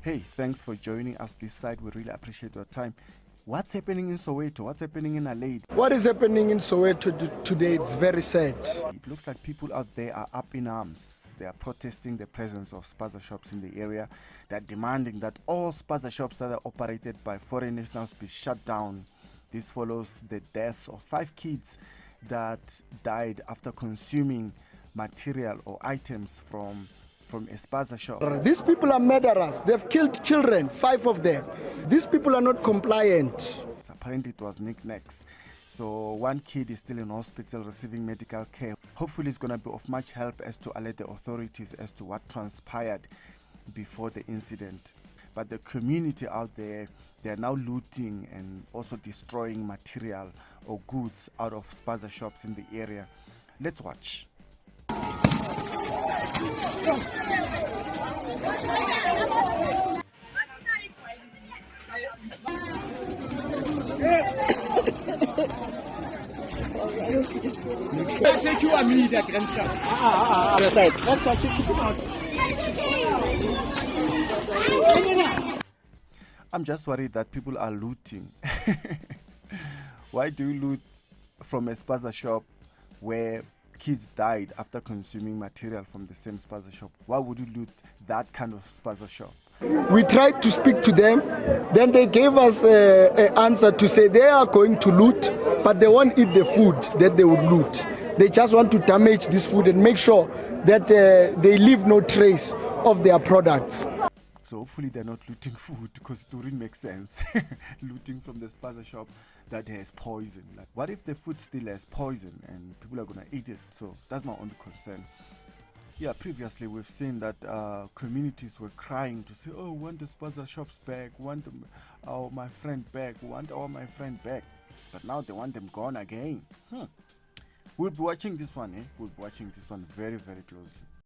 Hey, thanks for joining us this side. We really appreciate your time. What's happening in Soweto? What's happening in Alade? What is happening in Soweto today? It's very sad. It looks like people out there are up in arms. They are protesting the presence of Spaza shops in the area. They're demanding that all Spaza shops that are operated by foreign nationals be shut down. This follows the deaths of 5 kids that died after consuming material or items from a Spaza shop. These people are murderers. They've killed children, 5 of them. These people are not compliant. Apparently it was knickknacks. So one kid is still in hospital receiving medical care. Hopefully it's going to be of much help as to alert the authorities as to what transpired before the incident. But the community out there, they are now looting and also destroying material or goods out of Spaza shops in the area. Let's watch. Take you a minute at I'm just worried that people are looting. Why do you loot from a Spaza shop where kids died after consuming material from the same Spaza shop? Why would you loot that kind of Spaza shop? We tried to speak to them. Then they gave us an answer to say they are going to loot, but they won't eat the food that they would loot. They just want to damage this food and make sure that they leave no trace of their products. So hopefully they're not looting food, because it wouldn't make sense. Looting from the Spaza shop that has poison. Like, what if the food still has poison and people are gonna eat it? So that's my only concern. Yeah, previously we've seen that communities were crying to say, oh, want the Spaza shops back, want my friend back, want my friend back. But now they want them gone again. We'll be watching this one, We'll be watching this one very, very closely.